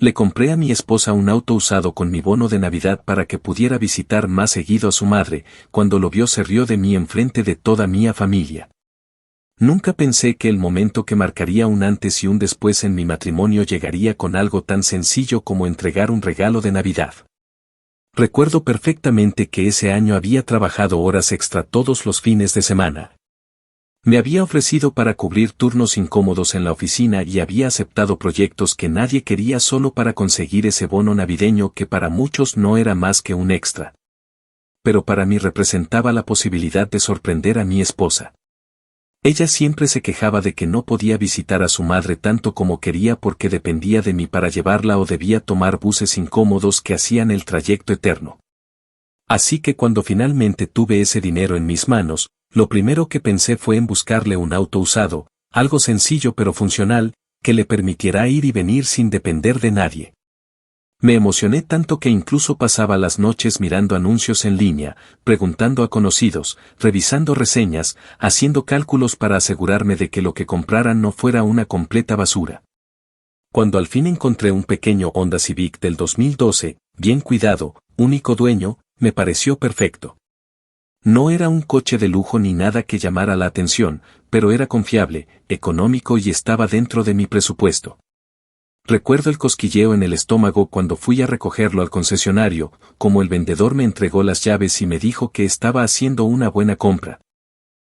Le compré a mi esposa un auto usado con mi bono de Navidad para que pudiera visitar más seguido a su madre. Cuando lo vio se rió de mí enfrente de toda mi familia. Nunca pensé que el momento que marcaría un antes y un después en mi matrimonio llegaría con algo tan sencillo como entregar un regalo de Navidad. Recuerdo perfectamente que ese año había trabajado horas extra todos los fines de semana. Me había ofrecido para cubrir turnos incómodos en la oficina y había aceptado proyectos que nadie quería solo para conseguir ese bono navideño que para muchos no era más que un extra. Pero para mí representaba la posibilidad de sorprender a mi esposa. Ella siempre se quejaba de que no podía visitar a su madre tanto como quería porque dependía de mí para llevarla o debía tomar buses incómodos que hacían el trayecto eterno. Así que cuando finalmente tuve ese dinero en mis manos, lo primero que pensé fue en buscarle un auto usado, algo sencillo pero funcional, que le permitiera ir y venir sin depender de nadie. Me emocioné tanto que incluso pasaba las noches mirando anuncios en línea, preguntando a conocidos, revisando reseñas, haciendo cálculos para asegurarme de que lo que compraran no fuera una completa basura. Cuando al fin encontré un pequeño Honda Civic del 2012, bien cuidado, único dueño, me pareció perfecto. No era un coche de lujo ni nada que llamara la atención, pero era confiable, económico y estaba dentro de mi presupuesto. Recuerdo el cosquilleo en el estómago cuando fui a recogerlo al concesionario, como el vendedor me entregó las llaves y me dijo que estaba haciendo una buena compra.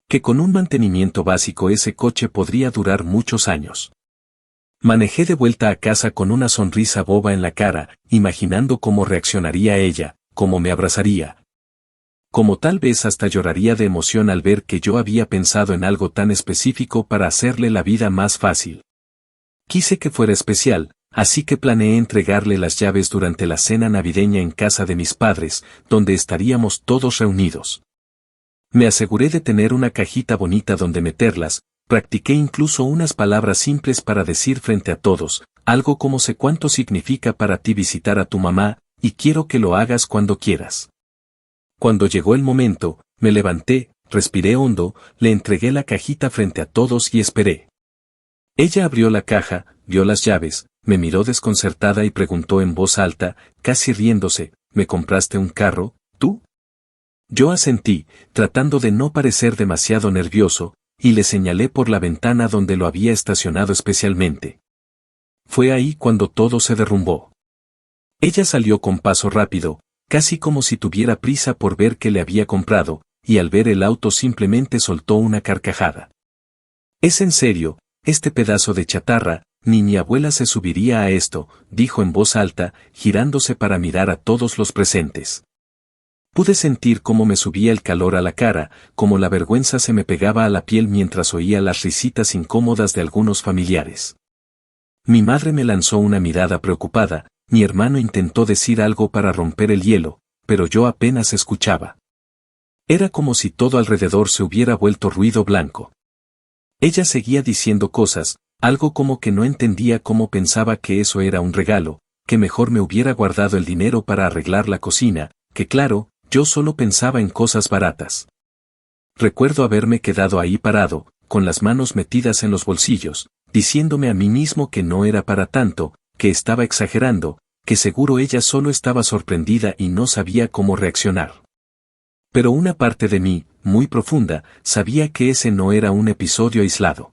Que con un mantenimiento básico ese coche podría durar muchos años. Manejé de vuelta a casa con una sonrisa boba en la cara, imaginando cómo reaccionaría ella, cómo me abrazaría. Como tal vez hasta lloraría de emoción al ver que yo había pensado en algo tan específico para hacerle la vida más fácil. Quise que fuera especial, así que planeé entregarle las llaves durante la cena navideña en casa de mis padres, donde estaríamos todos reunidos. Me aseguré de tener una cajita bonita donde meterlas, practiqué incluso unas palabras simples para decir frente a todos, algo como sé cuánto significa para ti visitar a tu mamá, y quiero que lo hagas cuando quieras. Cuando llegó el momento, me levanté, respiré hondo, le entregué la cajita frente a todos y esperé. Ella abrió la caja, vio las llaves, me miró desconcertada y preguntó en voz alta, casi riéndose, ¿me compraste un carro, tú? Yo asentí, tratando de no parecer demasiado nervioso, y le señalé por la ventana donde lo había estacionado especialmente. Fue ahí cuando todo se derrumbó. Ella salió con paso rápido, casi como si tuviera prisa por ver qué le había comprado, y al ver el auto simplemente soltó una carcajada. ¿Es en serio? Este pedazo de chatarra, ni mi abuela se subiría a esto, dijo en voz alta, girándose para mirar a todos los presentes. Pude sentir cómo me subía el calor a la cara, cómo la vergüenza se me pegaba a la piel mientras oía las risitas incómodas de algunos familiares. Mi madre me lanzó una mirada preocupada, mi hermano intentó decir algo para romper el hielo, pero yo apenas escuchaba. Era como si todo alrededor se hubiera vuelto ruido blanco. Ella seguía diciendo cosas, algo como que no entendía cómo pensaba que eso era un regalo, que mejor me hubiera guardado el dinero para arreglar la cocina, que claro, yo solo pensaba en cosas baratas. Recuerdo haberme quedado ahí parado, con las manos metidas en los bolsillos, diciéndome a mí mismo que no era para tanto, que estaba exagerando, que seguro ella solo estaba sorprendida y no sabía cómo reaccionar. Pero una parte de mí, muy profunda, sabía que ese no era un episodio aislado.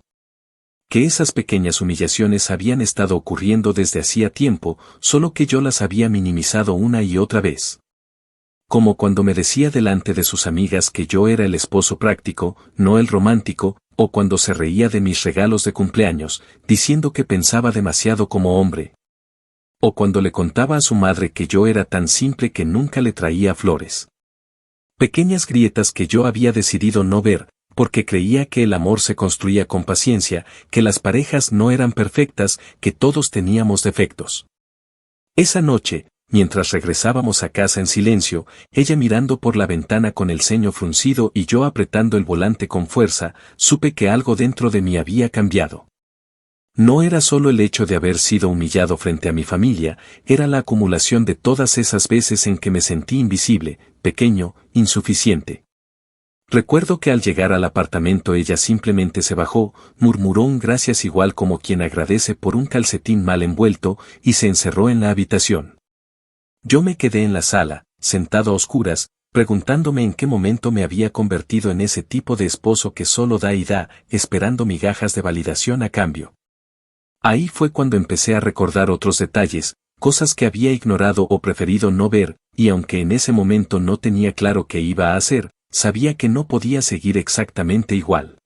Que esas pequeñas humillaciones habían estado ocurriendo desde hacía tiempo, solo que yo las había minimizado una y otra vez. Como cuando me decía delante de sus amigas que yo era el esposo práctico, no el romántico, o cuando se reía de mis regalos de cumpleaños, diciendo que pensaba demasiado como hombre. O cuando le contaba a su madre que yo era tan simple que nunca le traía flores. Pequeñas grietas que yo había decidido no ver, porque creía que el amor se construía con paciencia, que las parejas no eran perfectas, que todos teníamos defectos. Esa noche, mientras regresábamos a casa en silencio, ella mirando por la ventana con el ceño fruncido y yo apretando el volante con fuerza, supe que algo dentro de mí había cambiado. No era solo el hecho de haber sido humillado frente a mi familia, era la acumulación de todas esas veces en que me sentí invisible, pequeño, insuficiente. Recuerdo que al llegar al apartamento ella simplemente se bajó, murmuró un gracias igual como quien agradece por un calcetín mal envuelto, y se encerró en la habitación. Yo me quedé en la sala, sentado a oscuras, preguntándome en qué momento me había convertido en ese tipo de esposo que solo da y da, esperando migajas de validación a cambio. Ahí fue cuando empecé a recordar otros detalles, cosas que había ignorado o preferido no ver, y aunque en ese momento no tenía claro qué iba a hacer, sabía que no podía seguir exactamente igual.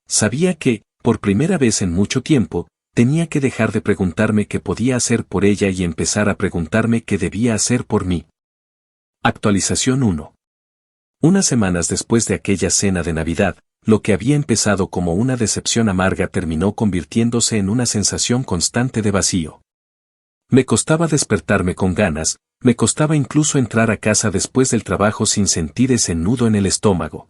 Sabía que, por primera vez en mucho tiempo, tenía que dejar de preguntarme qué podía hacer por ella y empezar a preguntarme qué debía hacer por mí. Actualización 1. Unas semanas después de aquella cena de Navidad, lo que había empezado como una decepción amarga terminó convirtiéndose en una sensación constante de vacío. Me costaba despertarme con ganas, me costaba incluso entrar a casa después del trabajo sin sentir ese nudo en el estómago.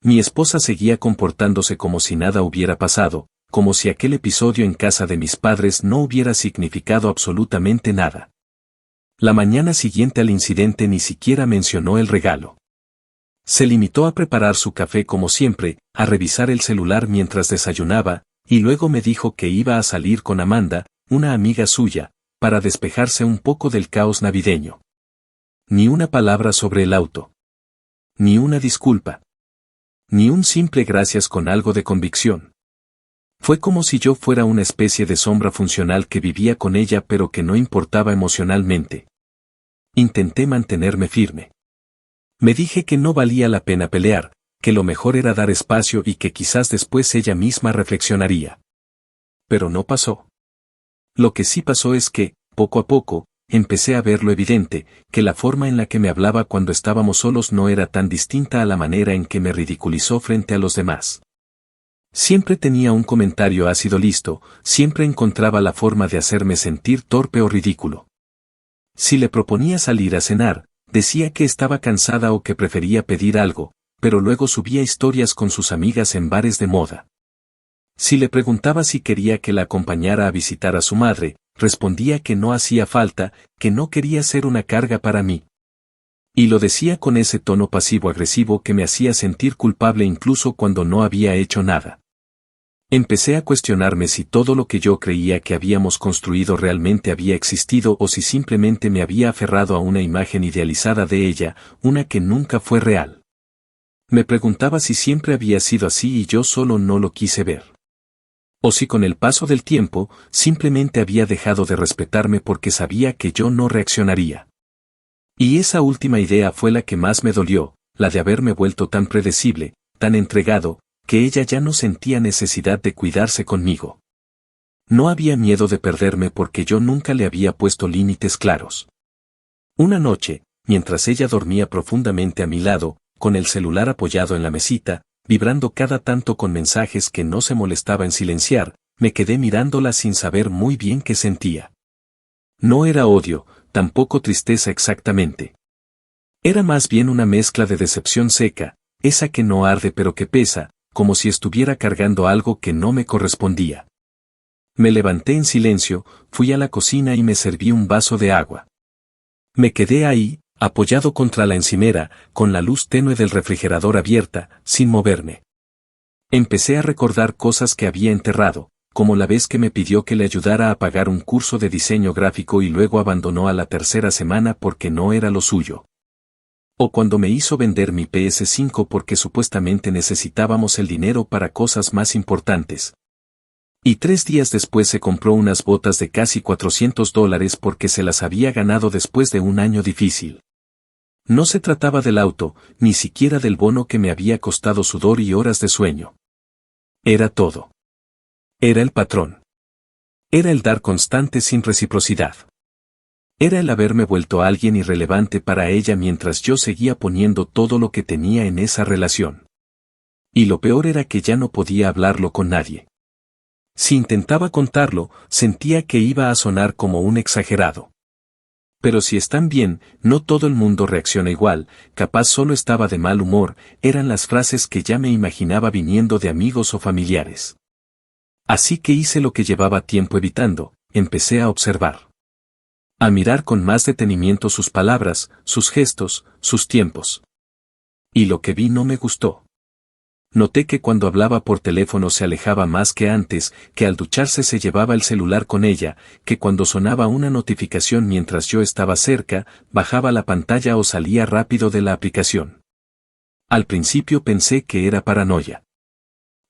Mi esposa seguía comportándose como si nada hubiera pasado, como si aquel episodio en casa de mis padres no hubiera significado absolutamente nada. La mañana siguiente al incidente ni siquiera mencionó el regalo. Se limitó a preparar su café como siempre, a revisar el celular mientras desayunaba, y luego me dijo que iba a salir con Amanda, una amiga suya, para despejarse un poco del caos navideño. Ni una palabra sobre el auto. Ni una disculpa. Ni un simple gracias con algo de convicción. Fue como si yo fuera una especie de sombra funcional que vivía con ella pero que no importaba emocionalmente. Intenté mantenerme firme. Me dije que no valía la pena pelear, que lo mejor era dar espacio y que quizás después ella misma reflexionaría. Pero no pasó. Lo que sí pasó es que, poco a poco, empecé a ver lo evidente, que la forma en la que me hablaba cuando estábamos solos no era tan distinta a la manera en que me ridiculizó frente a los demás. Siempre tenía un comentario ácido listo, siempre encontraba la forma de hacerme sentir torpe o ridículo. Si le proponía salir a cenar, decía que estaba cansada o que prefería pedir algo, pero luego subía historias con sus amigas en bares de moda. Si le preguntaba si quería que la acompañara a visitar a su madre, respondía que no hacía falta, que no quería ser una carga para mí. Y lo decía con ese tono pasivo-agresivo que me hacía sentir culpable incluso cuando no había hecho nada. Empecé a cuestionarme si todo lo que yo creía que habíamos construido realmente había existido o si simplemente me había aferrado a una imagen idealizada de ella, una que nunca fue real. Me preguntaba si siempre había sido así y yo solo no lo quise ver. O si con el paso del tiempo, simplemente había dejado de respetarme porque sabía que yo no reaccionaría. Y esa última idea fue la que más me dolió, la de haberme vuelto tan predecible, tan entregado, que ella ya no sentía necesidad de cuidarse conmigo. No había miedo de perderme porque yo nunca le había puesto límites claros. Una noche, mientras ella dormía profundamente a mi lado, con el celular apoyado en la mesita, vibrando cada tanto con mensajes que no se molestaba en silenciar, me quedé mirándola sin saber muy bien qué sentía. No era odio, tampoco tristeza exactamente. Era más bien una mezcla de decepción seca, esa que no arde pero que pesa, como si estuviera cargando algo que no me correspondía. Me levanté en silencio, fui a la cocina y me serví un vaso de agua. Me quedé ahí, apoyado contra la encimera, con la luz tenue del refrigerador abierta, sin moverme. Empecé a recordar cosas que había enterrado, como la vez que me pidió que le ayudara a pagar un curso de diseño gráfico y luego abandonó a la tercera semana porque no era lo suyo. O cuando me hizo vender mi PS5 porque supuestamente necesitábamos el dinero para cosas más importantes. Y 3 días después se compró unas botas de casi $400 porque se las había ganado después de un año difícil. No se trataba del auto, ni siquiera del bono que me había costado sudor y horas de sueño. Era todo. Era el patrón. Era el dar constante sin reciprocidad. Era el haberme vuelto alguien irrelevante para ella mientras yo seguía poniendo todo lo que tenía en esa relación. Y lo peor era que ya no podía hablarlo con nadie. Si intentaba contarlo, sentía que iba a sonar como un exagerado. Pero si están bien, no todo el mundo reacciona igual, capaz solo estaba de mal humor, eran las frases que ya me imaginaba viniendo de amigos o familiares. Así que hice lo que llevaba tiempo evitando, empecé a observar. A mirar con más detenimiento sus palabras, sus gestos, sus tiempos. Y lo que vi no me gustó. Noté que cuando hablaba por teléfono se alejaba más que antes, que al ducharse se llevaba el celular con ella, que cuando sonaba una notificación mientras yo estaba cerca, bajaba la pantalla o salía rápido de la aplicación. Al principio pensé que era paranoia.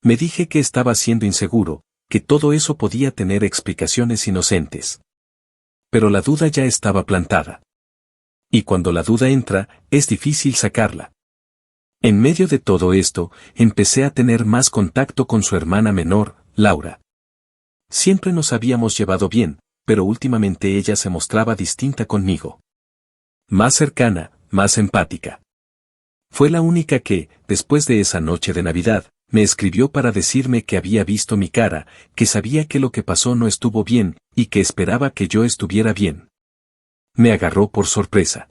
Me dije que estaba siendo inseguro, que todo eso podía tener explicaciones inocentes. Pero la duda ya estaba plantada. Y cuando la duda entra, es difícil sacarla. En medio de todo esto, empecé a tener más contacto con su hermana menor, Laura. Siempre nos habíamos llevado bien, pero últimamente ella se mostraba distinta conmigo. Más cercana, más empática. Fue la única que, después de esa noche de Navidad, me escribió para decirme que había visto mi cara, que sabía que lo que pasó no estuvo bien, y que esperaba que yo estuviera bien. Me agarró por sorpresa.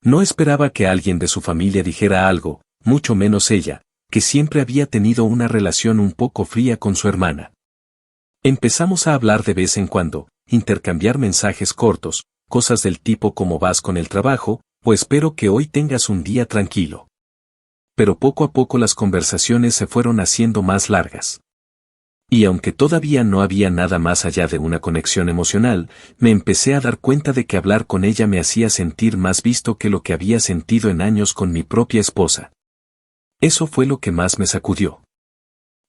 No esperaba que alguien de su familia dijera algo, mucho menos ella, que siempre había tenido una relación un poco fría con su hermana. Empezamos a hablar de vez en cuando, intercambiar mensajes cortos, cosas del tipo ¿cómo vas con el trabajo? O espero que hoy tengas un día tranquilo. Pero poco a poco las conversaciones se fueron haciendo más largas. Y aunque todavía no había nada más allá de una conexión emocional, me empecé a dar cuenta de que hablar con ella me hacía sentir más visto que lo que había sentido en años con mi propia esposa. Eso fue lo que más me sacudió.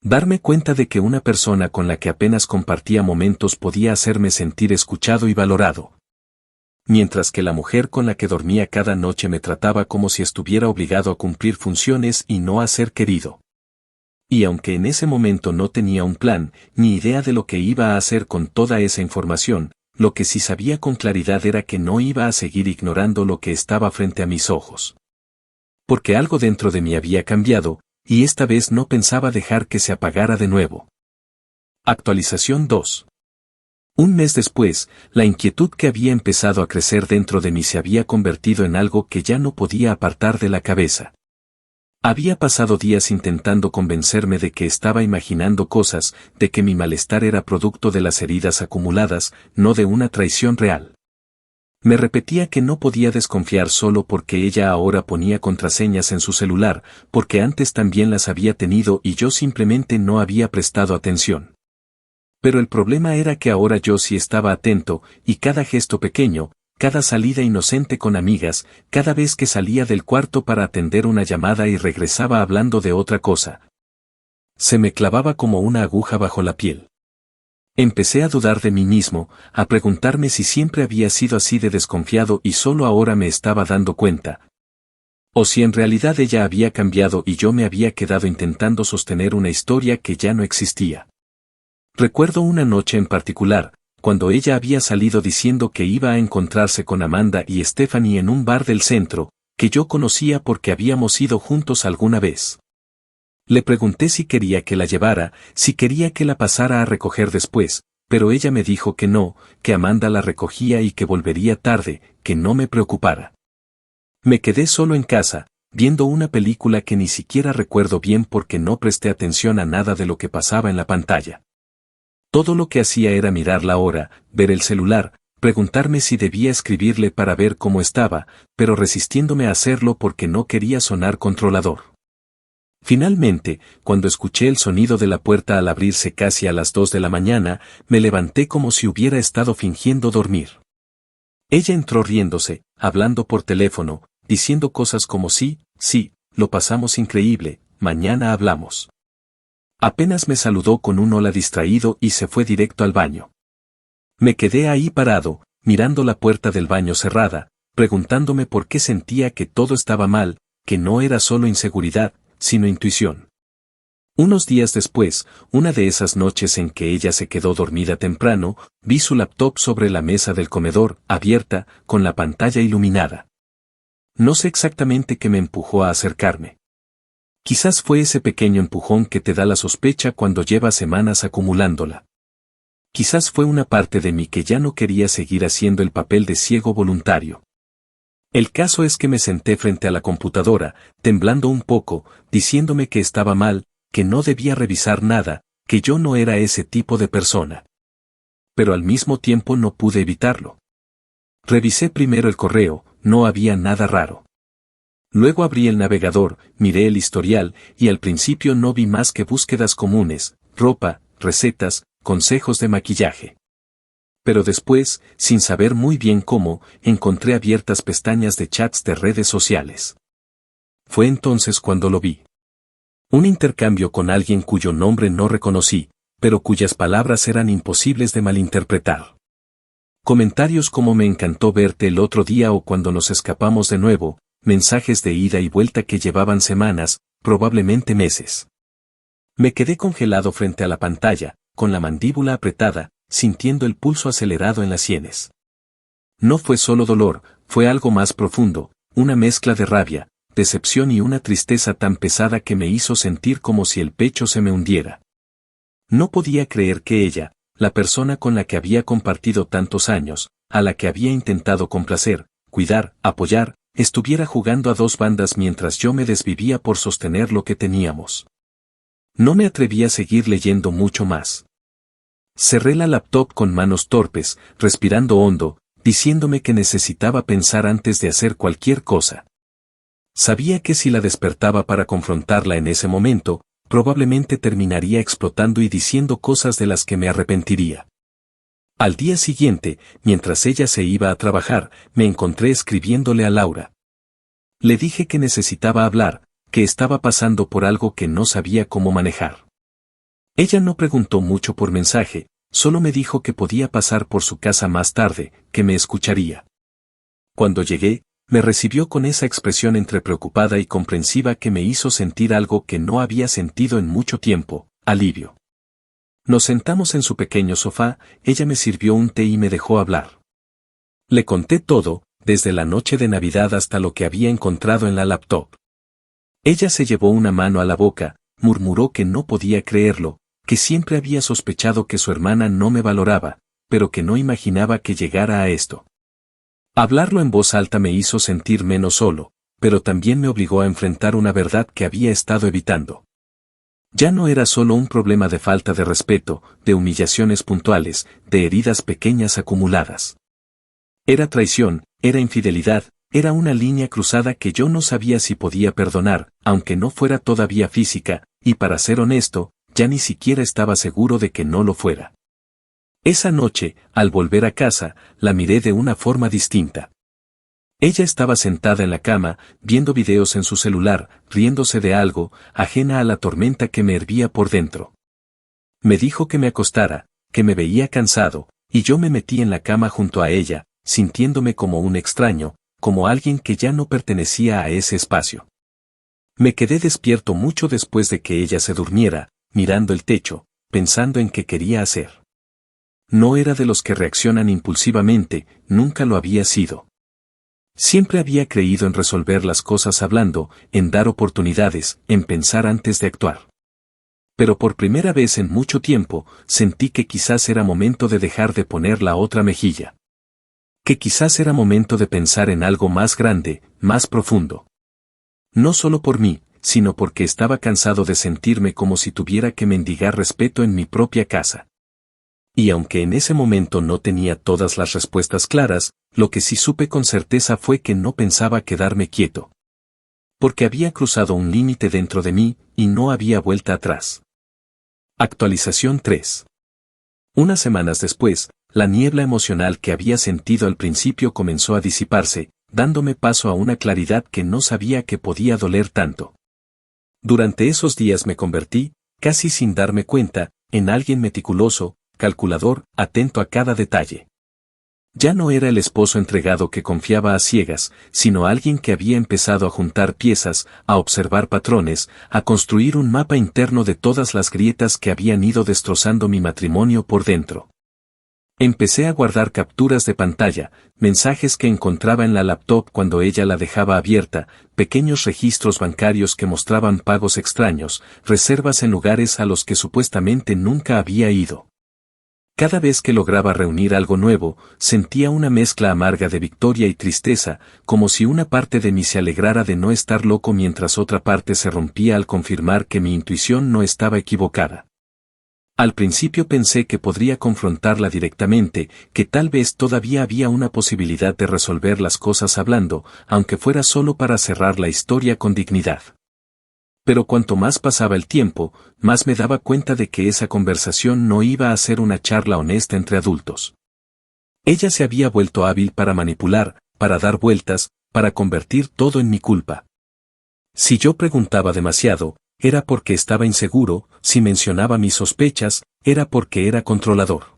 Darme cuenta de que una persona con la que apenas compartía momentos podía hacerme sentir escuchado y valorado. Mientras que la mujer con la que dormía cada noche me trataba como si estuviera obligado a cumplir funciones y no a ser querido. Y aunque en ese momento no tenía un plan, ni idea de lo que iba a hacer con toda esa información, lo que sí sabía con claridad era que no iba a seguir ignorando lo que estaba frente a mis ojos. Porque algo dentro de mí había cambiado, y esta vez no pensaba dejar que se apagara de nuevo. Actualización 2. Un mes después, la inquietud que había empezado a crecer dentro de mí se había convertido en algo que ya no podía apartar de la cabeza. Había pasado días intentando convencerme de que estaba imaginando cosas, de que mi malestar era producto de las heridas acumuladas, no de una traición real. Me repetía que no podía desconfiar solo porque ella ahora ponía contraseñas en su celular, porque antes también las había tenido y yo simplemente no había prestado atención. Pero el problema era que ahora yo sí estaba atento, y cada gesto pequeño, cada salida inocente con amigas, cada vez que salía del cuarto para atender una llamada y regresaba hablando de otra cosa, se me clavaba como una aguja bajo la piel. Empecé a dudar de mí mismo, a preguntarme si siempre había sido así de desconfiado y solo ahora me estaba dando cuenta. O si en realidad ella había cambiado y yo me había quedado intentando sostener una historia que ya no existía. Recuerdo una noche en particular, cuando ella había salido diciendo que iba a encontrarse con Amanda y Stephanie en un bar del centro, que yo conocía porque habíamos ido juntos alguna vez. Le pregunté si quería que la llevara, si quería que la pasara a recoger después, pero ella me dijo que no, que Amanda la recogía y que volvería tarde, que no me preocupara. Me quedé solo en casa, viendo una película que ni siquiera recuerdo bien porque no presté atención a nada de lo que pasaba en la pantalla. Todo lo que hacía era mirar la hora, ver el celular, preguntarme si debía escribirle para ver cómo estaba, pero resistiéndome a hacerlo porque no quería sonar controlador. Finalmente, cuando escuché el sonido de la puerta al abrirse casi a las 2 de la mañana, me levanté como si hubiera estado fingiendo dormir. Ella entró riéndose, hablando por teléfono, diciendo cosas como sí, lo pasamos increíble, mañana hablamos. Apenas me saludó con un hola distraído y se fue directo al baño. Me quedé ahí parado, mirando la puerta del baño cerrada, preguntándome por qué sentía que todo estaba mal, que no era solo inseguridad, sino intuición. Unos días después, una de esas noches en que ella se quedó dormida temprano, vi su laptop sobre la mesa del comedor, abierta, con la pantalla iluminada. No sé exactamente qué me empujó a acercarme. Quizás fue ese pequeño empujón que te da la sospecha cuando llevas semanas acumulándola. Quizás fue una parte de mí que ya no quería seguir haciendo el papel de ciego voluntario. El caso es que me senté frente a la computadora, temblando un poco, diciéndome que estaba mal, que no debía revisar nada, que yo no era ese tipo de persona. Pero al mismo tiempo no pude evitarlo. Revisé primero el correo, no había nada raro. Luego abrí el navegador, miré el historial, y al principio no vi más que búsquedas comunes, ropa, recetas, consejos de maquillaje. Pero después, sin saber muy bien cómo, encontré abiertas pestañas de chats de redes sociales. Fue entonces cuando lo vi. Un intercambio con alguien cuyo nombre no reconocí, pero cuyas palabras eran imposibles de malinterpretar. Comentarios como "me encantó verte el otro día" o "cuando nos escapamos de nuevo", mensajes de ida y vuelta que llevaban semanas, probablemente meses. Me quedé congelado frente a la pantalla, con la mandíbula apretada, sintiendo el pulso acelerado en las sienes. No fue solo dolor, fue algo más profundo, una mezcla de rabia, decepción y una tristeza tan pesada que me hizo sentir como si el pecho se me hundiera. No podía creer que ella, la persona con la que había compartido tantos años, a la que había intentado complacer, cuidar, apoyar, estuviera jugando a dos bandas mientras yo me desvivía por sostener lo que teníamos. No me atreví a seguir leyendo mucho más. Cerré la laptop con manos torpes, respirando hondo, diciéndome que necesitaba pensar antes de hacer cualquier cosa. Sabía que si la despertaba para confrontarla en ese momento, probablemente terminaría explotando y diciendo cosas de las que me arrepentiría. Al día siguiente, mientras ella se iba a trabajar, me encontré escribiéndole a Laura. Le dije que necesitaba hablar, que estaba pasando por algo que no sabía cómo manejar. Ella no preguntó mucho por mensaje, solo me dijo que podía pasar por su casa más tarde, que me escucharía. Cuando llegué, me recibió con esa expresión entre preocupada y comprensiva que me hizo sentir algo que no había sentido en mucho tiempo, alivio. Nos sentamos en su pequeño sofá, ella me sirvió un té y me dejó hablar. Le conté todo, desde la noche de Navidad hasta lo que había encontrado en la laptop. Ella se llevó una mano a la boca, murmuró que no podía creerlo, que siempre había sospechado que su hermana no me valoraba, pero que no imaginaba que llegara a esto. Hablarlo en voz alta me hizo sentir menos solo, pero también me obligó a enfrentar una verdad que había estado evitando. Ya no era solo un problema de falta de respeto, de humillaciones puntuales, de heridas pequeñas acumuladas. Era traición, era infidelidad, era una línea cruzada que yo no sabía si podía perdonar, aunque no fuera todavía física, y para ser honesto, ya ni siquiera estaba seguro de que no lo fuera. Esa noche, al volver a casa, la miré de una forma distinta. Ella estaba sentada en la cama, viendo videos en su celular, riéndose de algo, ajena a la tormenta que me hervía por dentro. Me dijo que me acostara, que me veía cansado, y yo me metí en la cama junto a ella, sintiéndome como un extraño, como alguien que ya no pertenecía a ese espacio. Me quedé despierto mucho después de que ella se durmiera, mirando el techo, pensando en qué quería hacer. No era de los que reaccionan impulsivamente, nunca lo había sido. Siempre había creído en resolver las cosas hablando, en dar oportunidades, en pensar antes de actuar. Pero por primera vez en mucho tiempo, sentí que quizás era momento de dejar de poner la otra mejilla. Que quizás era momento de pensar en algo más grande, más profundo. No solo por mí, sino porque estaba cansado de sentirme como si tuviera que mendigar respeto en mi propia casa. Y aunque en ese momento no tenía todas las respuestas claras, lo que sí supe con certeza fue que no pensaba quedarme quieto. Porque había cruzado un límite dentro de mí, y no había vuelta atrás. Actualización 3. Unas semanas después, la niebla emocional que había sentido al principio comenzó a disiparse, dándome paso a una claridad que no sabía que podía doler tanto. Durante esos días me convertí, casi sin darme cuenta, en alguien meticuloso, calculador, atento a cada detalle. Ya no era el esposo entregado que confiaba a ciegas, sino alguien que había empezado a juntar piezas, a observar patrones, a construir un mapa interno de todas las grietas que habían ido destrozando mi matrimonio por dentro. Empecé a guardar capturas de pantalla, mensajes que encontraba en la laptop cuando ella la dejaba abierta, pequeños registros bancarios que mostraban pagos extraños, reservas en lugares a los que supuestamente nunca había ido. Cada vez que lograba reunir algo nuevo, sentía una mezcla amarga de victoria y tristeza, como si una parte de mí se alegrara de no estar loco mientras otra parte se rompía al confirmar que mi intuición no estaba equivocada. Al principio pensé que podría confrontarla directamente, que tal vez todavía había una posibilidad de resolver las cosas hablando, aunque fuera solo para cerrar la historia con dignidad. Pero cuanto más pasaba el tiempo, más me daba cuenta de que esa conversación no iba a ser una charla honesta entre adultos. Ella se había vuelto hábil para manipular, para dar vueltas, para convertir todo en mi culpa. Si yo preguntaba demasiado, era porque estaba inseguro, si mencionaba mis sospechas, era porque era controlador.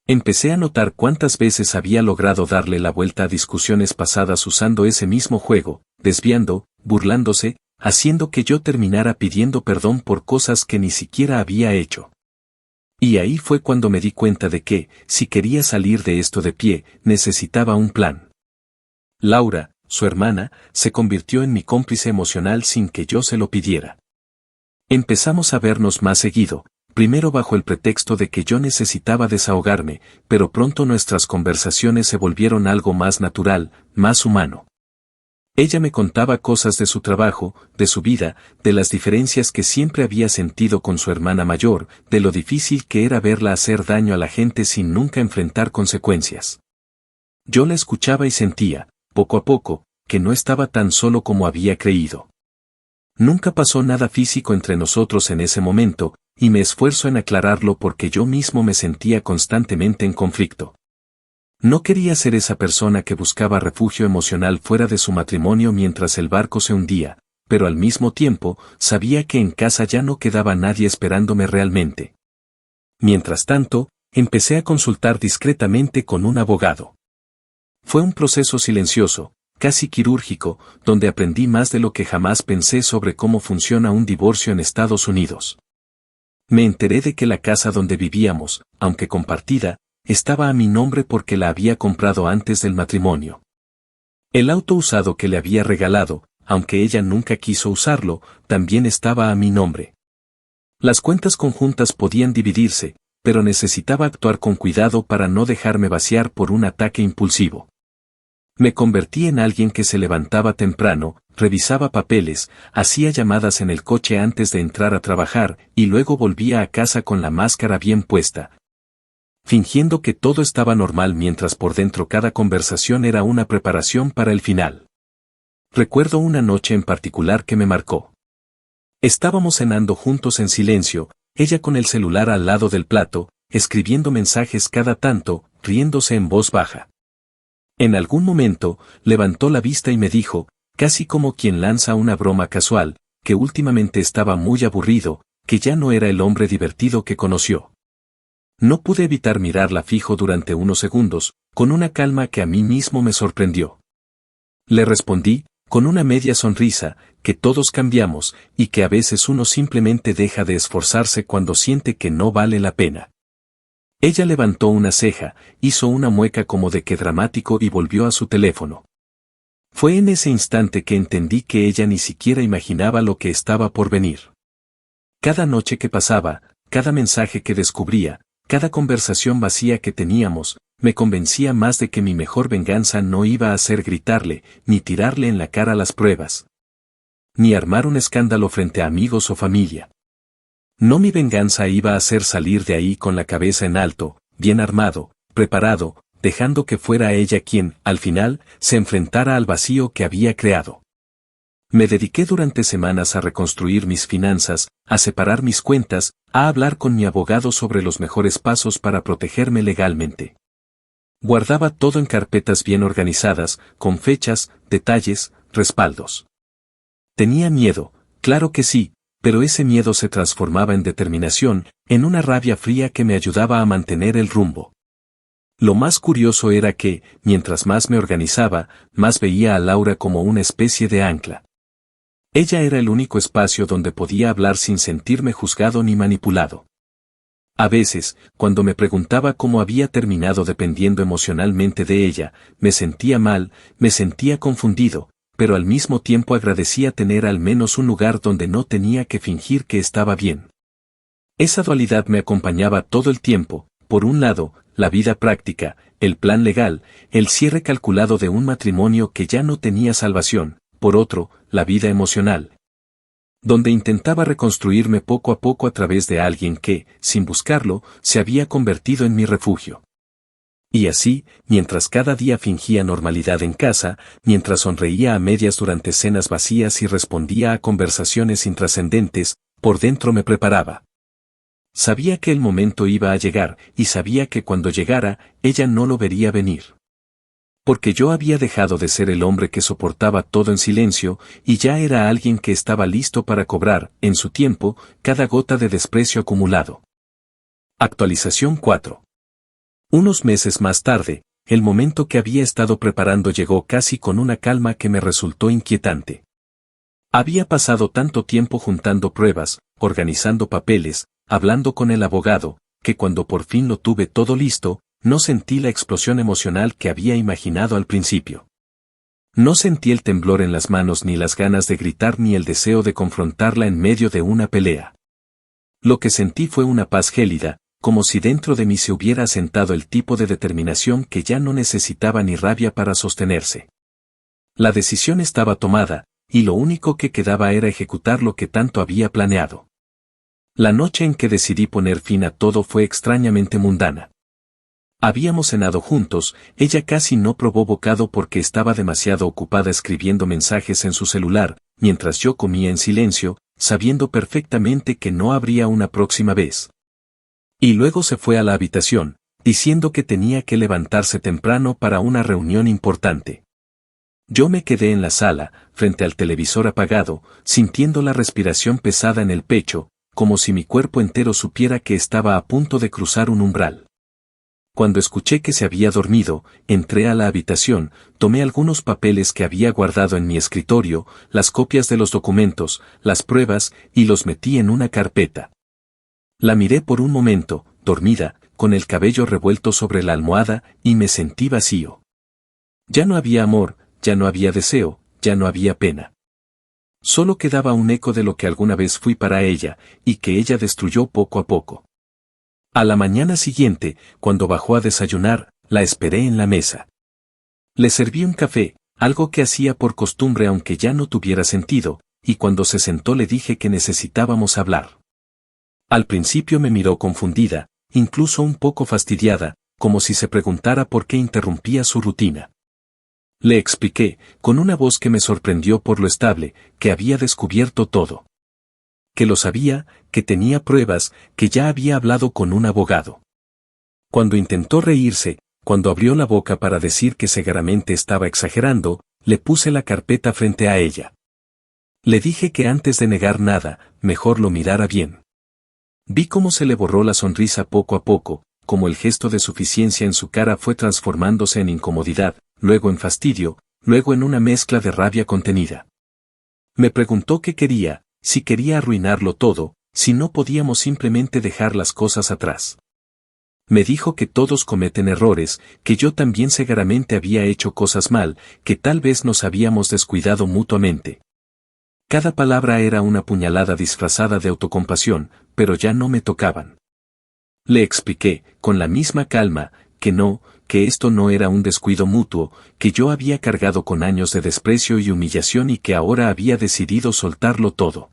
Empecé a notar cuántas veces había logrado darle la vuelta a discusiones pasadas usando ese mismo juego, desviando, burlándose, haciendo que yo terminara pidiendo perdón por cosas que ni siquiera había hecho. Y ahí fue cuando me di cuenta de que, si quería salir de esto de pie, necesitaba un plan. Laura, su hermana, se convirtió en mi cómplice emocional sin que yo se lo pidiera. Empezamos a vernos más seguido, primero bajo el pretexto de que yo necesitaba desahogarme, pero pronto nuestras conversaciones se volvieron algo más natural, más humano. Ella me contaba cosas de su trabajo, de su vida, de las diferencias que siempre había sentido con su hermana mayor, de lo difícil que era verla hacer daño a la gente sin nunca enfrentar consecuencias. Yo la escuchaba y sentía, poco a poco, que no estaba tan solo como había creído. Nunca pasó nada físico entre nosotros en ese momento, y me esfuerzo en aclararlo porque yo mismo me sentía constantemente en conflicto. No quería ser esa persona que buscaba refugio emocional fuera de su matrimonio mientras el barco se hundía, pero al mismo tiempo, sabía que en casa ya no quedaba nadie esperándome realmente. Mientras tanto, empecé a consultar discretamente con un abogado. Fue un proceso silencioso, casi quirúrgico, donde aprendí más de lo que jamás pensé sobre cómo funciona un divorcio en Estados Unidos. Me enteré de que la casa donde vivíamos, aunque compartida, estaba a mi nombre porque la había comprado antes del matrimonio. El auto usado que le había regalado, aunque ella nunca quiso usarlo, también estaba a mi nombre. Las cuentas conjuntas podían dividirse, pero necesitaba actuar con cuidado para no dejarme vaciar por un ataque impulsivo. Me convertí en alguien que se levantaba temprano, revisaba papeles, hacía llamadas en el coche antes de entrar a trabajar y luego volvía a casa con la máscara bien puesta, fingiendo que todo estaba normal mientras por dentro cada conversación era una preparación para el final. Recuerdo una noche en particular que me marcó. Estábamos cenando juntos en silencio, ella con el celular al lado del plato, escribiendo mensajes cada tanto, riéndose en voz baja. En algún momento, levantó la vista y me dijo, casi como quien lanza una broma casual, que últimamente estaba muy aburrido, que ya no era el hombre divertido que conoció. No pude evitar mirarla fijo durante unos segundos, con una calma que a mí mismo me sorprendió. Le respondí, con una media sonrisa, que todos cambiamos, y que a veces uno simplemente deja de esforzarse cuando siente que no vale la pena. Ella levantó una ceja, hizo una mueca como de que dramático y volvió a su teléfono. Fue en ese instante que entendí que ella ni siquiera imaginaba lo que estaba por venir. Cada noche que pasaba, cada mensaje que descubría, cada conversación vacía que teníamos, me convencía más de que mi mejor venganza no iba a ser gritarle, ni tirarle en la cara las pruebas, ni armar un escándalo frente a amigos o familia. No, mi venganza iba a ser salir de ahí con la cabeza en alto, bien armado, preparado, dejando que fuera ella quien, al final, se enfrentara al vacío que había creado. Me dediqué durante semanas a reconstruir mis finanzas, a separar mis cuentas, a hablar con mi abogado sobre los mejores pasos para protegerme legalmente. Guardaba todo en carpetas bien organizadas, con fechas, detalles, respaldos. Tenía miedo, claro que sí, pero ese miedo se transformaba en determinación, en una rabia fría que me ayudaba a mantener el rumbo. Lo más curioso era que, mientras más me organizaba, más veía a Laura como una especie de ancla. Ella era el único espacio donde podía hablar sin sentirme juzgado ni manipulado. A veces, cuando me preguntaba cómo había terminado dependiendo emocionalmente de ella, me sentía mal, me sentía confundido, pero al mismo tiempo agradecía tener al menos un lugar donde no tenía que fingir que estaba bien. Esa dualidad me acompañaba todo el tiempo, por un lado, la vida práctica, el plan legal, el cierre calculado de un matrimonio que ya no tenía salvación, por otro, la vida emocional. donde intentaba reconstruirme poco a poco a través de alguien que, sin buscarlo, se había convertido en mi refugio. Y así, mientras cada día fingía normalidad en casa, mientras sonreía a medias durante cenas vacías y respondía a conversaciones intrascendentes, por dentro me preparaba. Sabía que el momento iba a llegar, y sabía que cuando llegara, ella no lo vería venir. Porque yo había dejado de ser el hombre que soportaba todo en silencio, y ya era alguien que estaba listo para cobrar, en su tiempo, cada gota de desprecio acumulado. Actualización 4. Unos meses más tarde, el momento que había estado preparando llegó casi con una calma que me resultó inquietante. Había pasado tanto tiempo juntando pruebas, organizando papeles, hablando con el abogado, que cuando por fin lo tuve todo listo, no sentí la explosión emocional que había imaginado al principio. No sentí el temblor en las manos ni las ganas de gritar ni el deseo de confrontarla en medio de una pelea. Lo que sentí fue una paz gélida, como si dentro de mí se hubiera asentado el tipo de determinación que ya no necesitaba ni rabia para sostenerse. La decisión estaba tomada, y lo único que quedaba era ejecutar lo que tanto había planeado. La noche en que decidí poner fin a todo fue extrañamente mundana. Habíamos cenado juntos, ella casi no probó bocado porque estaba demasiado ocupada escribiendo mensajes en su celular, mientras yo comía en silencio, sabiendo perfectamente que no habría una próxima vez. Y luego se fue a la habitación, diciendo que tenía que levantarse temprano para una reunión importante. Yo me quedé en la sala, frente al televisor apagado, sintiendo la respiración pesada en el pecho, como si mi cuerpo entero supiera que estaba a punto de cruzar un umbral. Cuando escuché que se había dormido, entré a la habitación, tomé algunos papeles que había guardado en mi escritorio, las copias de los documentos, las pruebas, y los metí en una carpeta. La miré por un momento, dormida, con el cabello revuelto sobre la almohada, y me sentí vacío. Ya no había amor, ya no había deseo, ya no había pena. Solo quedaba un eco de lo que alguna vez fui para ella, y que ella destruyó poco a poco. A la mañana siguiente, cuando bajó a desayunar, la esperé en la mesa. Le serví un café, algo que hacía por costumbre aunque ya no tuviera sentido, y cuando se sentó le dije que necesitábamos hablar. Al principio me miró confundida, incluso un poco fastidiada, como si se preguntara por qué interrumpía su rutina. Le expliqué, con una voz que me sorprendió por lo estable, que había descubierto todo. Que lo sabía, que tenía pruebas, que ya había hablado con un abogado. Cuando intentó reírse, cuando abrió la boca para decir que seguramente estaba exagerando, le puse la carpeta frente a ella. Le dije que antes de negar nada, mejor lo mirara bien. Vi cómo se le borró la sonrisa poco a poco, como el gesto de suficiencia en su cara fue transformándose en incomodidad, luego en fastidio, luego en una mezcla de rabia contenida. Me preguntó qué quería, si quería arruinarlo todo, si no podíamos simplemente dejar las cosas atrás. Me dijo que todos cometen errores, que yo también seguramente había hecho cosas mal, que tal vez nos habíamos descuidado mutuamente. Cada palabra era una puñalada disfrazada de autocompasión, pero ya no me tocaban. Le expliqué, con la misma calma, que esto no era un descuido mutuo, que yo había cargado con años de desprecio y humillación y que ahora había decidido soltarlo todo.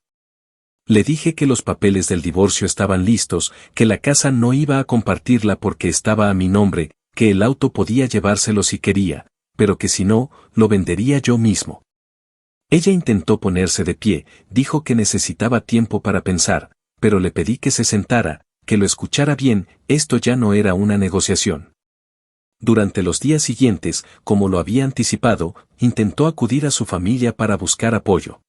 Le dije que los papeles del divorcio estaban listos, que la casa no iba a compartirla porque estaba a mi nombre, que el auto podía llevárselo si quería, pero que si no, lo vendería yo mismo. Ella intentó ponerse de pie, dijo que necesitaba tiempo para pensar, pero le pedí que se sentara, que lo escuchara bien, esto ya no era una negociación. Durante los días siguientes, como lo había anticipado, intentó acudir a su familia para buscar apoyo.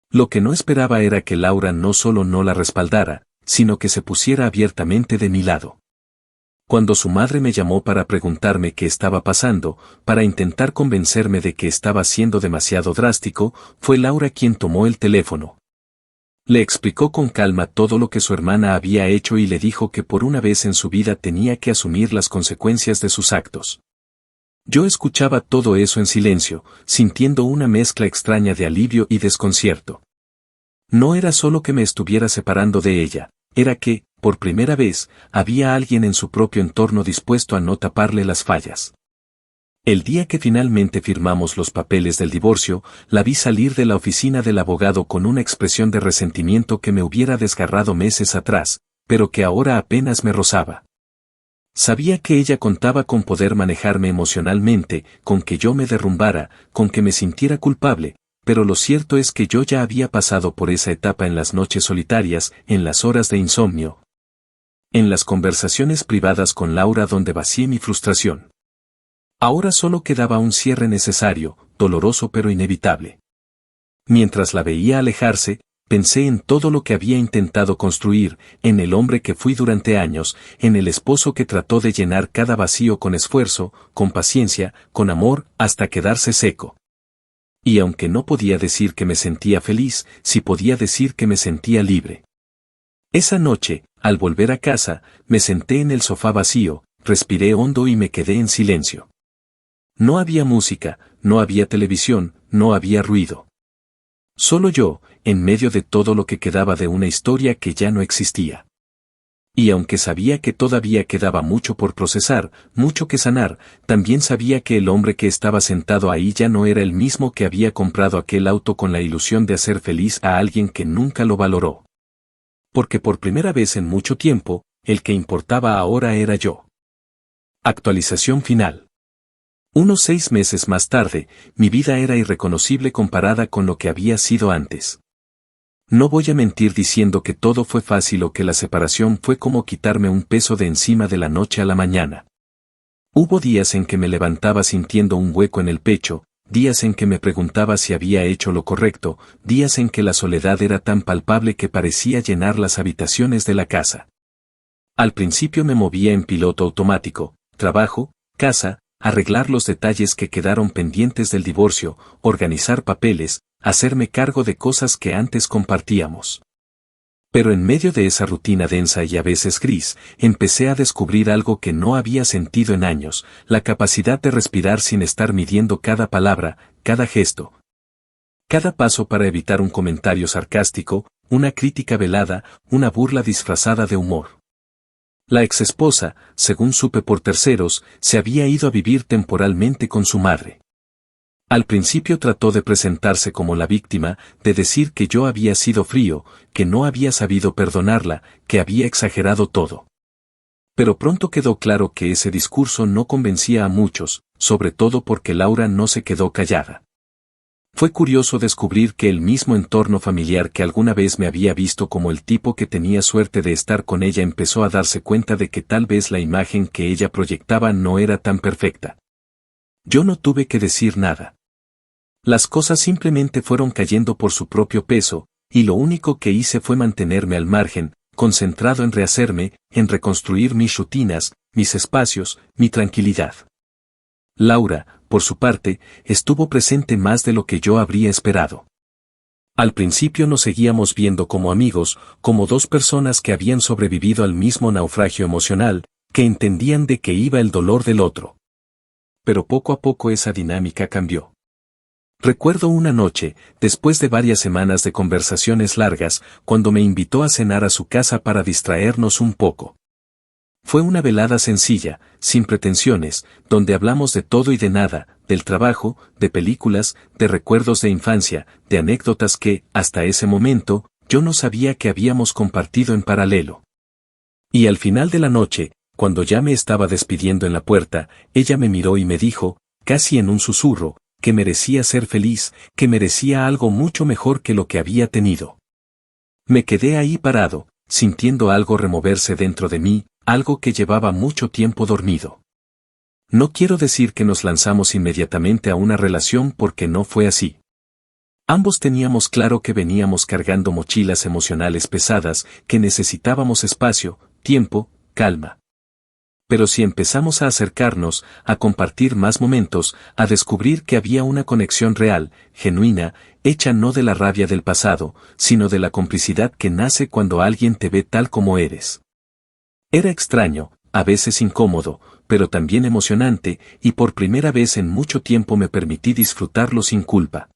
Lo que no esperaba era que Laura no solo no la respaldara, sino que se pusiera abiertamente de mi lado. Cuando su madre me llamó para preguntarme qué estaba pasando, para intentar convencerme de que estaba siendo demasiado drástico, fue Laura quien tomó el teléfono. Le explicó con calma todo lo que su hermana había hecho y le dijo que por una vez en su vida tenía que asumir las consecuencias de sus actos. Yo escuchaba todo eso en silencio, sintiendo una mezcla extraña de alivio y desconcierto. No era solo que me estuviera separando de ella, era que, por primera vez, había alguien en su propio entorno dispuesto a no taparle las fallas. El día que finalmente firmamos los papeles del divorcio, la vi salir de la oficina del abogado con una expresión de resentimiento que me hubiera desgarrado meses atrás, pero que ahora apenas me rozaba. Sabía que ella contaba con poder manejarme emocionalmente, con que yo me derrumbara, con que me sintiera culpable, pero lo cierto es que yo ya había pasado por esa etapa en las noches solitarias, en las horas de insomnio, en las conversaciones privadas con Laura donde vacié mi frustración. Ahora solo quedaba un cierre necesario, doloroso pero inevitable. Mientras la veía alejarse, pensé en todo lo que había intentado construir, en el hombre que fui durante años, en el esposo que trató de llenar cada vacío con esfuerzo, con paciencia, con amor, hasta quedarse seco. Y aunque no podía decir que me sentía feliz, sí podía decir que me sentía libre. Esa noche, al volver a casa, me senté en el sofá vacío, respiré hondo y me quedé en silencio. No había música, no había televisión, no había ruido. Solo yo, en medio de todo lo que quedaba de una historia que ya no existía. Y aunque sabía que todavía quedaba mucho por procesar, mucho que sanar, también sabía que el hombre que estaba sentado ahí ya no era el mismo que había comprado aquel auto con la ilusión de hacer feliz a alguien que nunca lo valoró. Porque por primera vez en mucho tiempo, el que importaba ahora era yo. Actualización final. Unos 6 meses más tarde, mi vida era irreconocible comparada con lo que había sido antes. No voy a mentir diciendo que todo fue fácil o que la separación fue como quitarme un peso de encima de la noche a la mañana. Hubo días en que me levantaba sintiendo un hueco en el pecho, días en que me preguntaba si había hecho lo correcto, días en que la soledad era tan palpable que parecía llenar las habitaciones de la casa. Al principio me movía en piloto automático, trabajo, casa, arreglar los detalles que quedaron pendientes del divorcio, organizar papeles, hacerme cargo de cosas que antes compartíamos. Pero en medio de esa rutina densa y a veces gris, empecé a descubrir algo que no había sentido en años, la capacidad de respirar sin estar midiendo cada palabra, cada gesto, cada paso para evitar un comentario sarcástico, una crítica velada, una burla disfrazada de humor. La exesposa, según supe por terceros, se había ido a vivir temporalmente con su madre. Al principio trató de presentarse como la víctima, de decir que yo había sido frío, que no había sabido perdonarla, que había exagerado todo. Pero pronto quedó claro que ese discurso no convencía a muchos, sobre todo porque Laura no se quedó callada. Fue curioso descubrir que el mismo entorno familiar que alguna vez me había visto como el tipo que tenía suerte de estar con ella empezó a darse cuenta de que tal vez la imagen que ella proyectaba no era tan perfecta. Yo no tuve que decir nada. Las cosas simplemente fueron cayendo por su propio peso, y lo único que hice fue mantenerme al margen, concentrado en rehacerme, en reconstruir mis rutinas, mis espacios, mi tranquilidad. Laura, por su parte, estuvo presente más de lo que yo habría esperado. Al principio nos seguíamos viendo como amigos, como dos personas que habían sobrevivido al mismo naufragio emocional, que entendían de qué iba el dolor del otro. Pero poco a poco esa dinámica cambió. Recuerdo una noche, después de varias semanas de conversaciones largas, cuando me invitó a cenar a su casa para distraernos un poco. Fue una velada sencilla, sin pretensiones, donde hablamos de todo y de nada, del trabajo, de películas, de recuerdos de infancia, de anécdotas que, hasta ese momento, yo no sabía que habíamos compartido en paralelo. Y al final de la noche, cuando ya me estaba despidiendo en la puerta, ella me miró y me dijo, casi en un susurro, que merecía ser feliz, que merecía algo mucho mejor que lo que había tenido. Me quedé ahí parado, sintiendo algo removerse dentro de mí, algo que llevaba mucho tiempo dormido. No quiero decir que nos lanzamos inmediatamente a una relación porque no fue así. Ambos teníamos claro que veníamos cargando mochilas emocionales pesadas, que necesitábamos espacio, tiempo, calma. Pero si empezamos a acercarnos, a compartir más momentos, a descubrir que había una conexión real, genuina, hecha no de la rabia del pasado, sino de la complicidad que nace cuando alguien te ve tal como eres. Era extraño, a veces incómodo, pero también emocionante, y por primera vez en mucho tiempo me permití disfrutarlo sin culpa.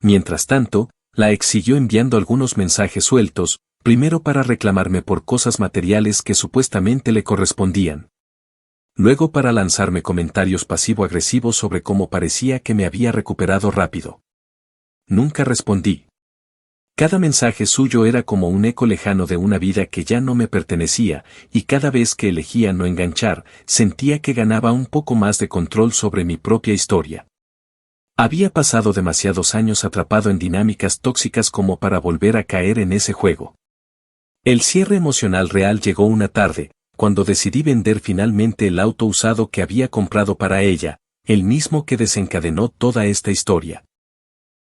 Mientras tanto, la ex siguió enviando algunos mensajes sueltos, primero para reclamarme por cosas materiales que supuestamente le correspondían. Luego para lanzarme comentarios pasivo-agresivos sobre cómo parecía que me había recuperado rápido. Nunca respondí. Cada mensaje suyo era como un eco lejano de una vida que ya no me pertenecía, y cada vez que elegía no enganchar, sentía que ganaba un poco más de control sobre mi propia historia. Había pasado demasiados años atrapado en dinámicas tóxicas como para volver a caer en ese juego. El cierre emocional real llegó una tarde, cuando decidí vender finalmente el auto usado que había comprado para ella, el mismo que desencadenó toda esta historia.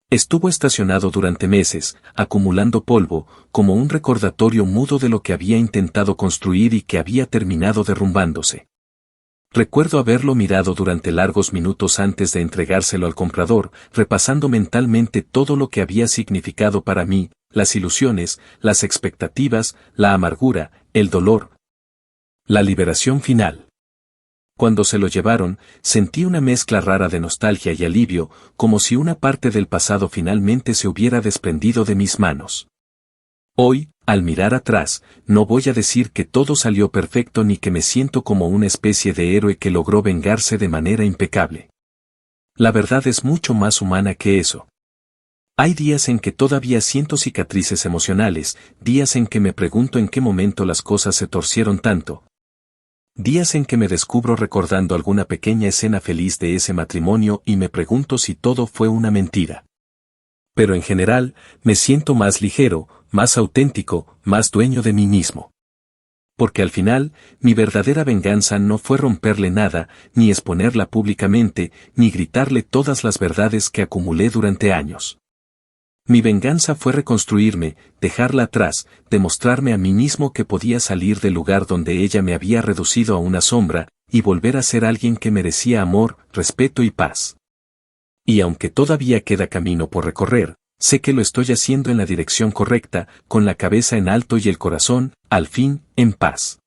Estuvo estacionado durante meses, acumulando polvo, como un recordatorio mudo de lo que había intentado construir y que había terminado derrumbándose. Recuerdo haberlo mirado durante largos minutos antes de entregárselo al comprador, repasando mentalmente todo lo que había significado para mí, las ilusiones, las expectativas, la amargura, el dolor, la liberación final. Cuando se lo llevaron, sentí una mezcla rara de nostalgia y alivio, como si una parte del pasado finalmente se hubiera desprendido de mis manos. Hoy, al mirar atrás, no voy a decir que todo salió perfecto ni que me siento como una especie de héroe que logró vengarse de manera impecable. La verdad es mucho más humana que eso. Hay días en que todavía siento cicatrices emocionales, días en que me pregunto en qué momento las cosas se torcieron tanto. Días en que me descubro recordando alguna pequeña escena feliz de ese matrimonio y me pregunto si todo fue una mentira. Pero en general, me siento más ligero, más auténtico, más dueño de mí mismo. Porque al final, mi verdadera venganza no fue romperle nada, ni exponerla públicamente, ni gritarle todas las verdades que acumulé durante años. Mi venganza fue reconstruirme, dejarla atrás, demostrarme a mí mismo que podía salir del lugar donde ella me había reducido a una sombra, y volver a ser alguien que merecía amor, respeto y paz. Y aunque todavía queda camino por recorrer, sé que lo estoy haciendo en la dirección correcta, con la cabeza en alto y el corazón, al fin, en paz.